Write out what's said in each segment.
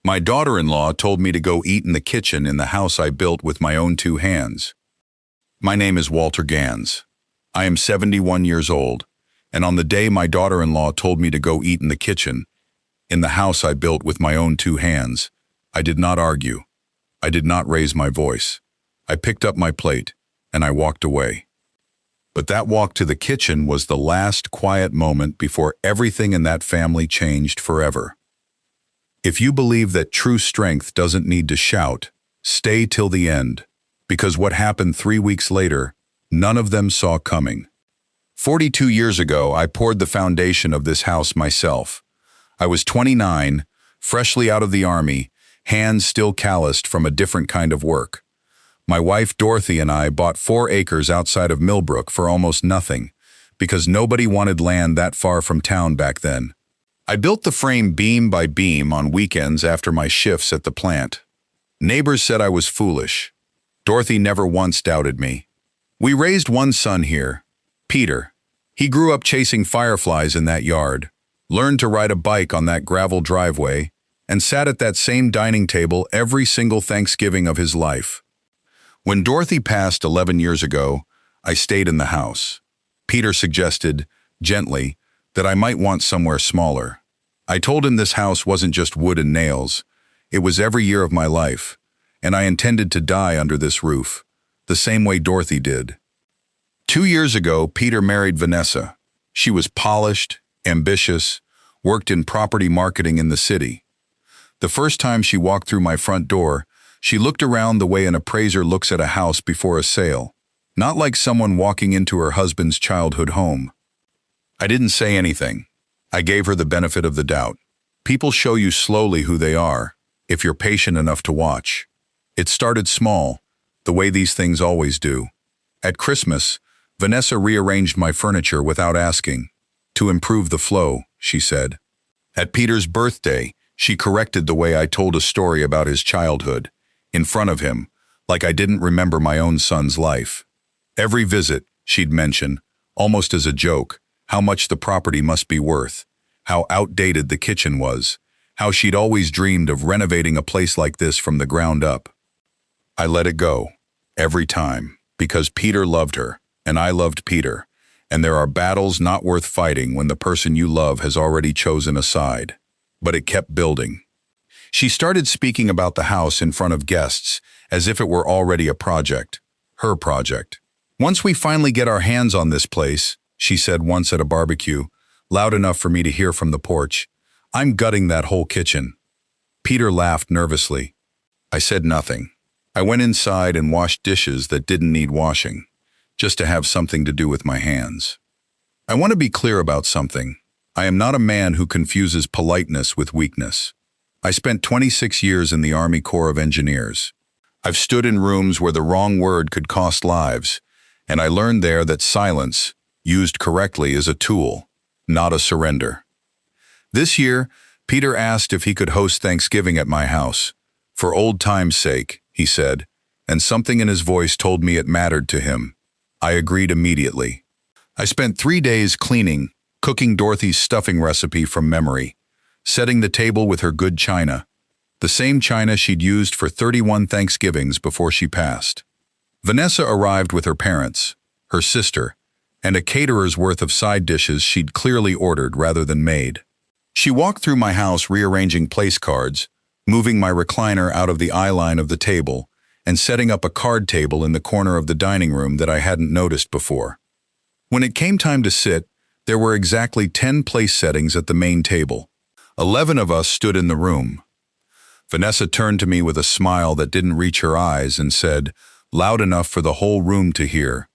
My daughter-in-law told me to go eat in the kitchen in the house I built with my own two hands. My name is Walter Gans. I am 71 years old, and on the day my daughter-in-law told me to go eat in the kitchen, in the house I built with my own two hands, I did not argue. I did not raise my voice. I picked up my plate, and I walked away. But that walk to the kitchen was the last quiet moment before everything in that family changed forever. If you believe that true strength doesn't need to shout, stay till the end, because what happened 3 weeks later, none of them saw coming. 42 years ago, I poured the foundation of this house myself. I was 29, freshly out of the army, hands still calloused from a different kind of work. My wife Dorothy and I bought 4 acres outside of Millbrook for almost nothing, because nobody wanted land that far from town back then. I built the frame beam by beam on weekends after my shifts at the plant. Neighbors said I was foolish. Dorothy never once doubted me. We raised one son here, Peter. He grew up chasing fireflies in that yard, learned to ride a bike on that gravel driveway, and sat at that same dining table every single Thanksgiving of his life. When Dorothy passed 11 years ago, I stayed in the house. Peter suggested, gently, that I might want somewhere smaller. I told him this house wasn't just wood and nails. It was every year of my life, and I intended to die under this roof, the same way Dorothy did. 2 years ago, Peter married Vanessa. She was polished, ambitious, worked in property marketing in the city. The first time she walked through my front door, she looked around the way an appraiser looks at a house before a sale, not like someone walking into her husband's childhood home. I didn't say anything. I gave her the benefit of the doubt. People show you slowly who they are, if you're patient enough to watch. It started small, the way these things always do. At Christmas, Vanessa rearranged my furniture without asking. To improve the flow, she said. At Peter's birthday, she corrected the way I told a story about his childhood, in front of him, like I didn't remember my own son's life. Every visit, she'd mention, almost as a joke, how much the property must be worth, how outdated the kitchen was, how she'd always dreamed of renovating a place like this from the ground up. I let it go, every time, because Peter loved her, and I loved Peter, and there are battles not worth fighting when the person you love has already chosen a side. But it kept building. She started speaking about the house in front of guests, as if it were already a project, her project. Once we finally get our hands on this place, she said once at a barbecue, loud enough for me to hear from the porch, I'm gutting that whole kitchen. Peter laughed nervously. I said nothing. I went inside and washed dishes that didn't need washing, just to have something to do with my hands. I want to be clear about something. I am not a man who confuses politeness with weakness. I spent 26 years in the Army Corps of Engineers. I've stood in rooms where the wrong word could cost lives, and I learned there that silence, used correctly, is a tool, not a surrender. This year, Peter asked if he could host Thanksgiving at my house. For old time's sake, he said, and something in his voice told me it mattered to him. I agreed immediately. I spent 3 days cleaning, cooking Dorothy's stuffing recipe from memory, setting the table with her good china, the same china she'd used for 31 Thanksgivings before she passed. Vanessa arrived with her parents, her sister, and a caterer's worth of side dishes she'd clearly ordered rather than made. She walked through my house rearranging place cards, moving my recliner out of the eye line of the table, and setting up a card table in the corner of the dining room that I hadn't noticed before. When it came time to sit, there were exactly 10 place settings at the main table. 11 of us stood in the room. Vanessa turned to me with a smile that didn't reach her eyes and said, loud enough for the whole room to hear,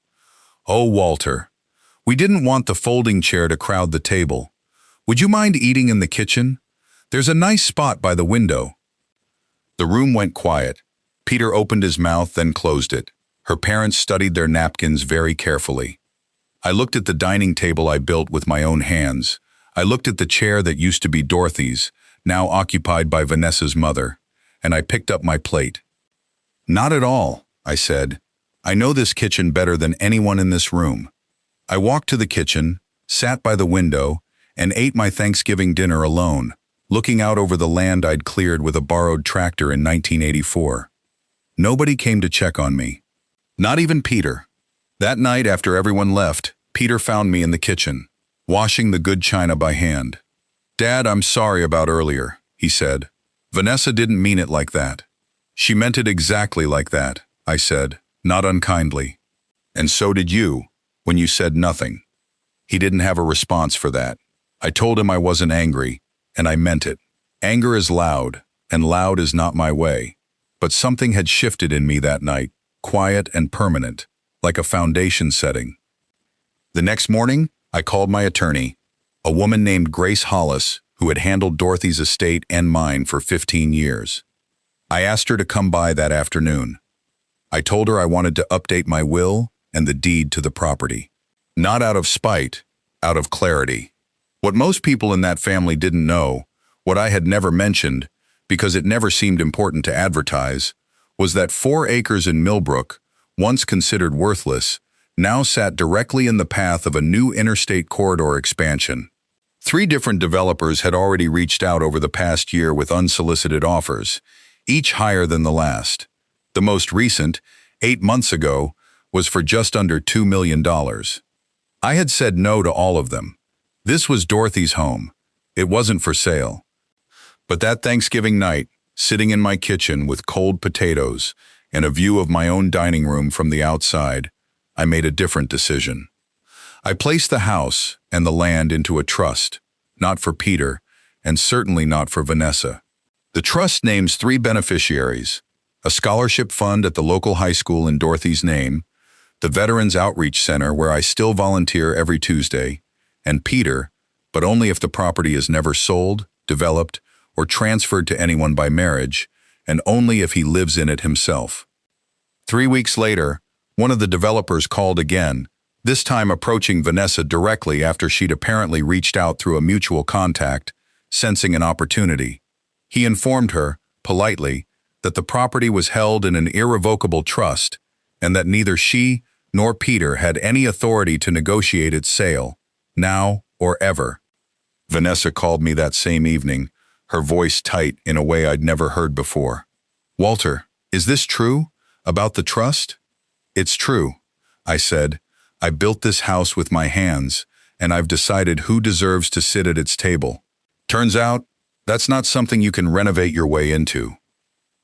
"Oh, Walter, we didn't want the folding chair to crowd the table. Would you mind eating in the kitchen? There's a nice spot by the window." The room went quiet. Peter opened his mouth, then closed it. Her parents studied their napkins very carefully. I looked at the dining table I built with my own hands. I looked at the chair that used to be Dorothy's, now occupied by Vanessa's mother, and I picked up my plate. "Not at all," I said. "I know this kitchen better than anyone in this room." I walked to the kitchen, sat by the window, and ate my Thanksgiving dinner alone, looking out over the land I'd cleared with a borrowed tractor in 1984. Nobody came to check on me. Not even Peter. That night, after everyone left, Peter found me in the kitchen, washing the good china by hand. "Dad, I'm sorry about earlier," he said. "Vanessa didn't mean it like that." "She meant it exactly like that," I said, not unkindly. "And so did you, when you said nothing." He didn't have a response for that. I told him I wasn't angry, and I meant it. Anger is loud, and loud is not my way. But something had shifted in me that night, quiet and permanent, like a foundation setting. The next morning, I called my attorney, a woman named Grace Hollis, who had handled Dorothy's estate and mine for 15 years. I asked her to come by that afternoon. I told her I wanted to update my will and the deed to the property. Not out of spite, out of clarity. What most people in that family didn't know, what I had never mentioned, because it never seemed important to advertise, was that 4 acres in Millbrook, once considered worthless, now sat directly in the path of a new interstate corridor expansion. 3 different developers had already reached out over the past year with unsolicited offers, each higher than the last. The most recent, 8 months ago, was for just under $2 million. I had said no to all of them. This was Dorothy's home. It wasn't for sale. But that Thanksgiving night, sitting in my kitchen with cold potatoes and a view of my own dining room from the outside, I made a different decision. I placed the house and the land into a trust, not for Peter, and certainly not for Vanessa. The trust names 3 beneficiaries: a scholarship fund at the local high school in Dorothy's name, the Veterans Outreach Center where I still volunteer every Tuesday, and Peter, but only if the property is never sold, developed, or transferred to anyone by marriage, and only if he lives in it himself. 3 weeks later, one of the developers called again, this time approaching Vanessa directly after she'd apparently reached out through a mutual contact, sensing an opportunity. He informed her, politely, that the property was held in an irrevocable trust and that neither she nor Peter had any authority to negotiate its sale, now or ever. Vanessa called me that same evening, her voice tight in a way I'd never heard before. "Walter, is this true? About the trust?" "It's true," I said. "I built this house with my hands, and I've decided who deserves to sit at its table. Turns out, that's not something you can renovate your way into."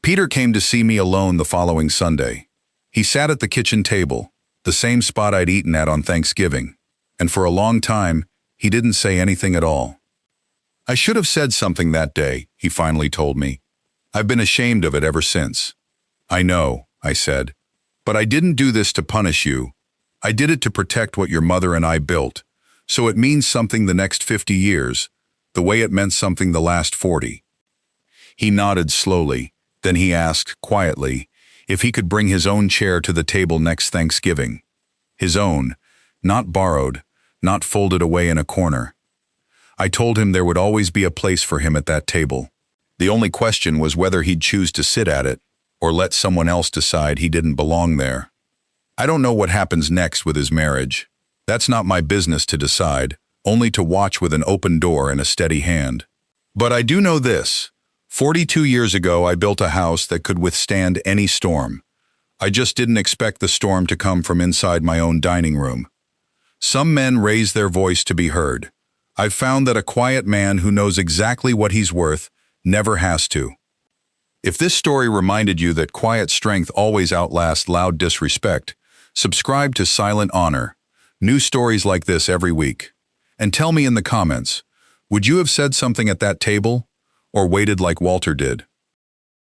Peter came to see me alone the following Sunday. He sat at the kitchen table, the same spot I'd eaten at on Thanksgiving, and for a long time, he didn't say anything at all. "I should have said something that day," he finally told me. "I've been ashamed of it ever since." "I know," I said, "but I didn't do this to punish you. I did it to protect what your mother and I built, so it means something the next 50 years, the way it meant something the last 40. He nodded slowly, then he asked, quietly, if he could bring his own chair to the table next Thanksgiving. His own, not borrowed, not folded away in a corner. I told him there would always be a place for him at that table. The only question was whether he'd choose to sit at it, or let someone else decide he didn't belong there. I don't know what happens next with his marriage. That's not my business to decide, only to watch with an open door and a steady hand. But I do know this. 42 years ago, I built a house that could withstand any storm. I just didn't expect the storm to come from inside my own dining room. Some men raise their voice to be heard. I've found that a quiet man who knows exactly what he's worth never has to. If this story reminded you that quiet strength always outlasts loud disrespect, subscribe to Silent Honor. New stories like this every week. And tell me in the comments, would you have said something at that table, or waited like Walter did?